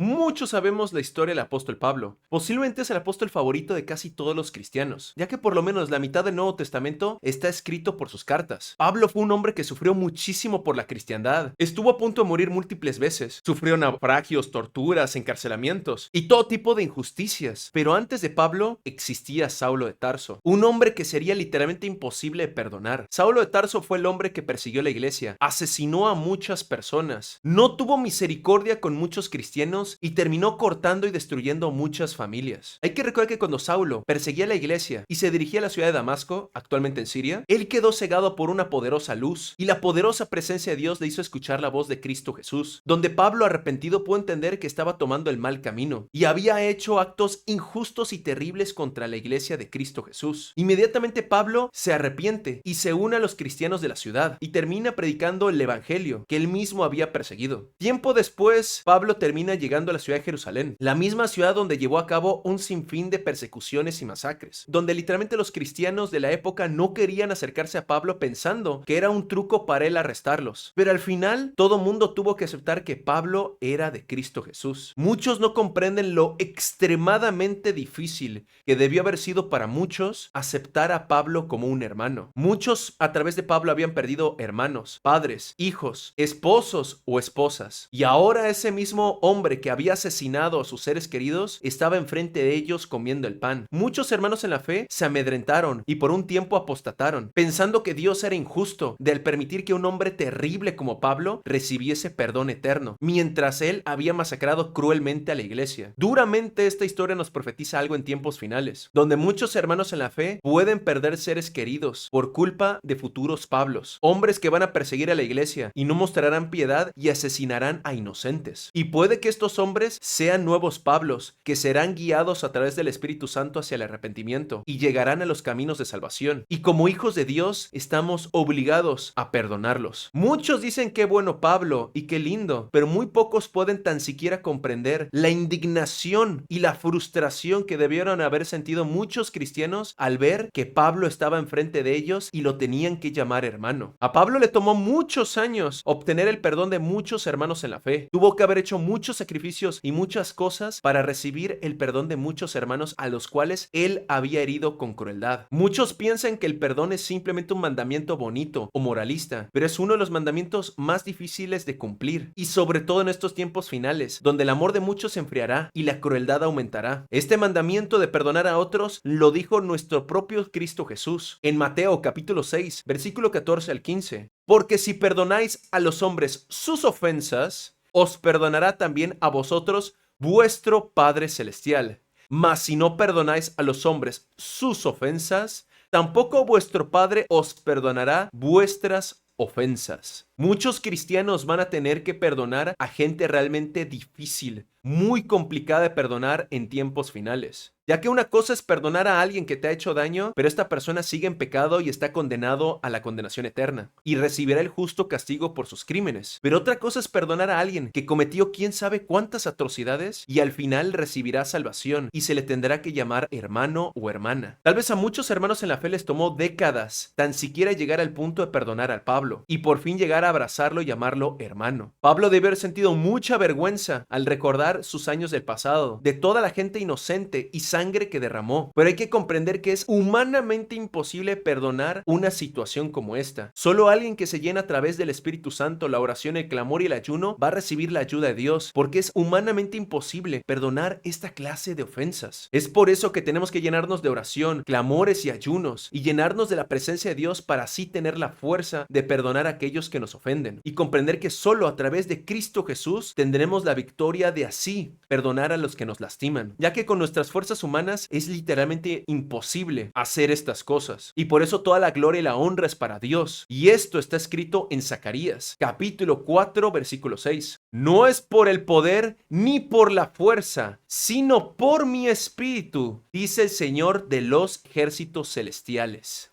Muchos sabemos la historia del apóstol Pablo. Posiblemente es el apóstol favorito de casi todos los cristianos, ya que por lo menos la mitad del Nuevo Testamento está escrito por sus cartas. Pablo fue un hombre que sufrió muchísimo por la cristiandad. Estuvo a punto de morir múltiples veces. Sufrió naufragios, torturas, encarcelamientos y todo tipo de injusticias. Pero antes de Pablo existía Saulo de Tarso, un hombre que sería literalmente imposible de perdonar. Saulo de Tarso fue el hombre que persiguió la iglesia, asesinó a muchas personas, no tuvo misericordia con muchos cristianos y terminó cortando y destruyendo muchas familias. Hay que recordar que cuando Saulo perseguía la iglesia y se dirigía a la ciudad de Damasco, actualmente en Siria, él quedó cegado por una poderosa luz y la poderosa presencia de Dios le hizo escuchar la voz de Cristo Jesús, donde Pablo arrepentido pudo entender que estaba tomando el mal camino y había hecho actos injustos y terribles contra la iglesia de Cristo Jesús. Inmediatamente Pablo se arrepiente y se une a los cristianos de la ciudad y termina predicando el evangelio que él mismo había perseguido. Tiempo después, Pablo termina llegando a la ciudad de Jerusalén, la misma ciudad donde llevó a cabo un sinfín de persecuciones y masacres, donde literalmente los cristianos de la época no querían acercarse a Pablo pensando que era un truco para él arrestarlos. Pero al final, todo mundo tuvo que aceptar que Pablo era de Cristo Jesús. Muchos no comprenden lo extremadamente difícil que debió haber sido para muchos aceptar a Pablo como un hermano. Muchos a través de Pablo habían perdido hermanos, padres, hijos, esposos o esposas. Y ahora ese mismo hombre que había asesinado a sus seres queridos estaba enfrente de ellos comiendo el pan. Muchos hermanos en la fe se amedrentaron y por un tiempo apostataron, pensando que Dios era injusto de al permitir que un hombre terrible como Pablo recibiese perdón eterno, mientras él había masacrado cruelmente a la iglesia. Duramente esta historia nos profetiza algo en tiempos finales, donde muchos hermanos en la fe pueden perder seres queridos por culpa de futuros Pablos, hombres que van a perseguir a la iglesia y no mostrarán piedad y asesinarán a inocentes. Y puede que estos hombres sean nuevos Pablos, que serán guiados a través del Espíritu Santo hacia el arrepentimiento y llegarán a los caminos de salvación. Y como hijos de Dios, estamos obligados a perdonarlos. Muchos dicen qué bueno Pablo y qué lindo, pero muy pocos pueden tan siquiera comprender la indignación y la frustración que debieron haber sentido muchos cristianos al ver que Pablo estaba enfrente de ellos y lo tenían que llamar hermano. A Pablo le tomó muchos años obtener el perdón de muchos hermanos en la fe. Tuvo que haber hecho muchos sacrificios y muchas cosas para recibir el perdón de muchos hermanos a los cuales él había herido con crueldad. Muchos piensan que el perdón es simplemente un mandamiento bonito o moralista, pero es uno de los mandamientos más difíciles de cumplir, y sobre todo en estos tiempos finales, donde el amor de muchos se enfriará y la crueldad aumentará. Este mandamiento de perdonar a otros lo dijo nuestro propio Cristo Jesús en Mateo capítulo 6, versículo 14 al 15. Porque si perdonáis a los hombres sus ofensas, os perdonará también a vosotros vuestro Padre Celestial. Mas si no perdonáis a los hombres sus ofensas, tampoco vuestro Padre os perdonará vuestras ofensas. Muchos cristianos van a tener que perdonar a gente realmente difícil, muy complicada de perdonar en tiempos finales. Ya que una cosa es perdonar a alguien que te ha hecho daño, pero esta persona sigue en pecado y está condenado a la condenación eterna y recibirá el justo castigo por sus crímenes. Pero otra cosa es perdonar a alguien que cometió quién sabe cuántas atrocidades y al final recibirá salvación y se le tendrá que llamar hermano o hermana. Tal vez a muchos hermanos en la fe les tomó décadas tan siquiera llegar al punto de perdonar al Pablo y por fin llegar a abrazarlo y llamarlo hermano. Pablo debe haber sentido mucha vergüenza al recordar sus años del pasado, de toda la gente inocente y sangre que derramó. Pero hay que comprender que es humanamente imposible perdonar una situación como esta. Solo alguien que se llena a través del Espíritu Santo, la oración, el clamor y el ayuno va a recibir la ayuda de Dios, porque es humanamente imposible perdonar esta clase de ofensas. Es por eso que tenemos que llenarnos de oración, clamores y ayunos y llenarnos de la presencia de Dios para así tener la fuerza de perdonar a aquellos que nos ofenden y comprender que solo a través de Cristo Jesús tendremos la victoria de así perdonar a los que nos lastiman, ya que con nuestras fuerzas humanas es literalmente imposible hacer estas cosas. Y por eso toda la gloria y la honra es para Dios. Y esto está escrito en Zacarías, capítulo 4, versículo 6. No es por el poder ni por la fuerza, sino por mi espíritu, dice el Señor de los ejércitos celestiales.